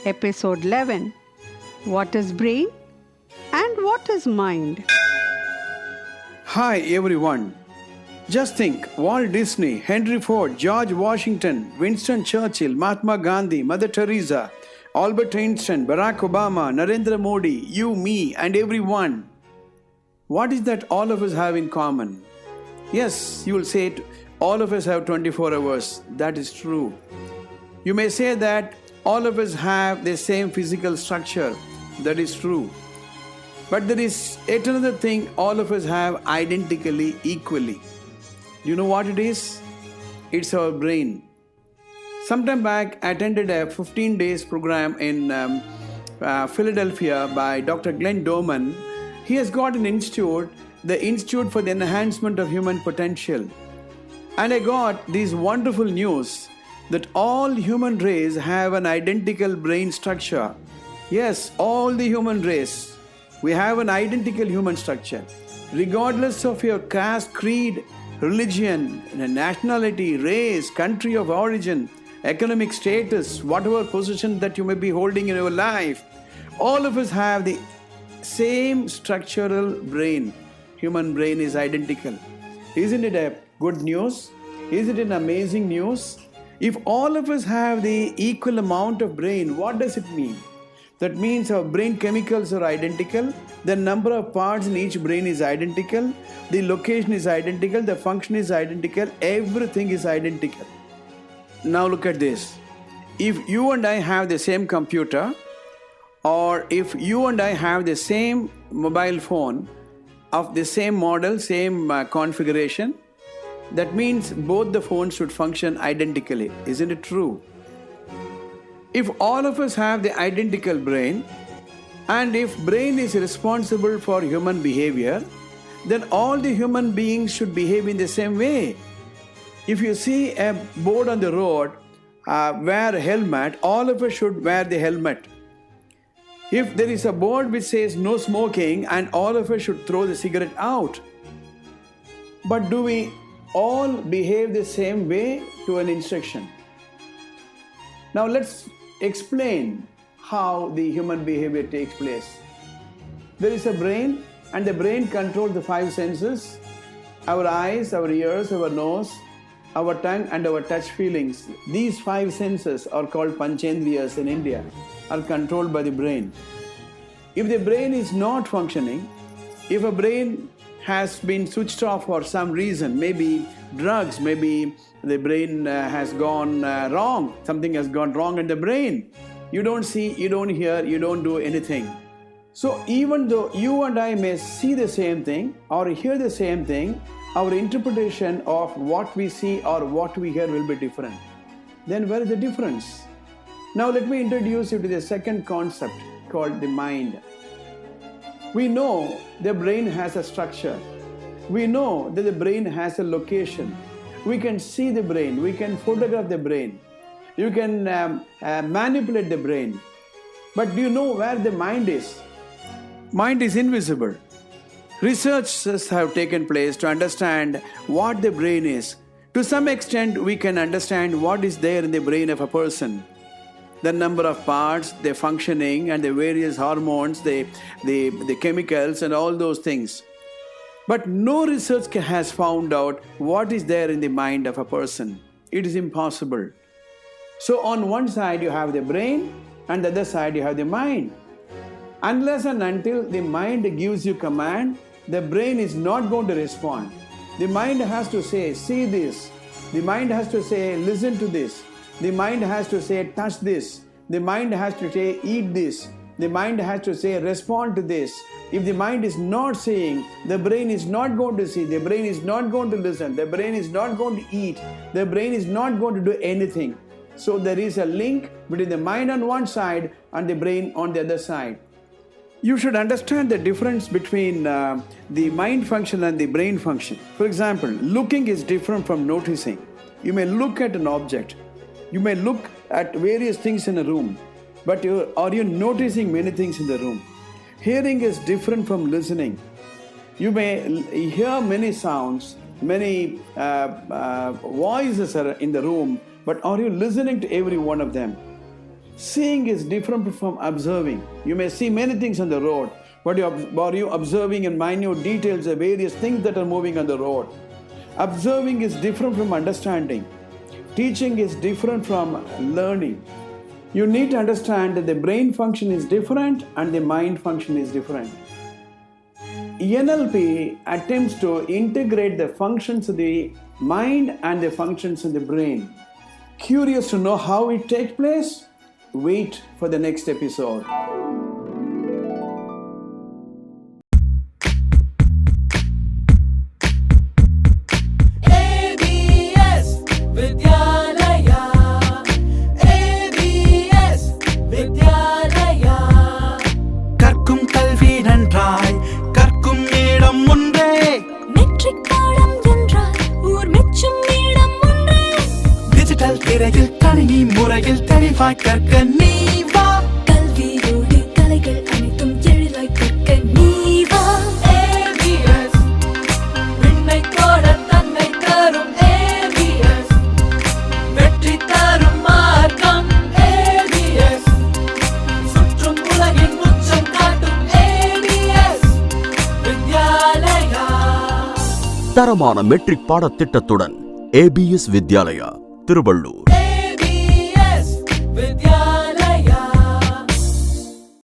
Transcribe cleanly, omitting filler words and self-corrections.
Episode 11. What is brain and what is mind? Hi everyone. Just think, Walt Disney, Henry Ford, George Washington, Winston Churchill, Mahatma Gandhi, Mother Teresa, Albert Einstein, Barack Obama, Narendra Modi, you, me and everyone. What is that all of us have in common? Yes, you will say it, all of us have 24 hours. That is true. You may say that all of us have the same physical structure. That is true. But there is yet another thing all of us have identically, equally. Do you know what it is? It's our brain. Sometime back, I attended a 15 days program in Philadelphia by Dr. Glenn Doman. He has got an institute, the Institute for the Enhancement of Human Potential. And I got this wonderful news that all human race have an identical brain structure. Yes, all the human race, we have an identical human structure. Regardless of your caste, creed, religion, nationality, race, country of origin, economic status, whatever position that you may be holding in your life, all of us have the same structural brain. Human brain is identical. Isn't it a good news? Isn't it an amazing news? If all of us have the equal amount of brain, what does it mean? That means our brain chemicals are identical, the number of parts in each brain is identical, the location is identical, the function is identical, everything is identical. Now look at this. If you and I have the same computer, or if you and I have the same mobile phone of the same model, same configuration, that means both the phones should function identically. Isn't it true? If all of us have the identical brain, and if brain is responsible for human behavior, then all the human beings should behave in the same way. If you see a board on the road, wear a helmet, all of us should wear the helmet. If there is a board which says no smoking, and all of us should throw the cigarette out. But do we all behave the same way to an instruction? Now let's explain how the human behavior takes place. There is a brain, and the brain controls the five senses: our eyes, our ears, our nose, our tongue and our touch feelings. These five senses are called Panchendriyas in India, are controlled by the brain. If the brain is not functioning, if a brain has been switched off for some reason, maybe drugs, maybe the brain has gone wrong, something has gone wrong in the brain. You don't see, you don't hear, you don't do anything. So even though you and I may see the same thing or hear the same thing, our interpretation of what we see or what we hear will be different. Then where is the difference? Now let me introduce you to the second concept called the mind. We know the brain has a structure. We know that the brain has a location. We can see the brain. We can photograph the brain. You can manipulate the brain. But do you know where the mind is? Mind is invisible. Researches have taken place to understand what the brain is. To some extent, we can understand what is there in the brain of a person. The number of parts, their functioning, and the various hormones, the chemicals, and all those things. But no research has found out what is there in the mind of a person. It is impossible. So on one side you have the brain, and the other side you have the mind. Unless and until the mind gives you command, the brain is not going to respond. The mind has to say, see this. The mind has to say, listen to this. The mind has to say, touch this. The mind has to say, eat this. The mind has to say, respond to this. If the mind is not saying, the brain is not going to see, the brain is not going to listen, the brain is not going to eat, the brain is not going to do anything. So there is a link between the mind on one side and the brain on the other side. You should understand the difference between the mind function and the brain function. For example, looking is different from noticing. You may look at an object. You may look at various things in a room, but are you noticing many things in the room? Hearing is different from listening. You may hear many sounds, many voices are in the room, but are you listening to every one of them? Seeing is different from observing. You may see many things on the road, but are you observing in minute details the various things that are moving on the road? Observing is different from understanding. Teaching is different from learning. You need to understand that the brain function is different and the mind function is different. NLP attempts to integrate the functions of the mind and the functions of the brain. Curious to know how it takes place? Wait for the next episode. முறையில் தெளிவாய் கற்க நீ வா கல்வியோடு கலைகள் அனைத்தும் எழிலாய் கற்க நீ வா ABS விண்ணை தோட தன்னை தரும் ABS வெற்றி தரும் மார்க்கம் ABS சுற்றும் உலகின் உச்சம் காட்டும் ABS வித்யாலயா. தரமான மெட்ரிக் பாடத்திட்டத்துடன் ABS வித்யாலயா திருவள்ளூர். Vidya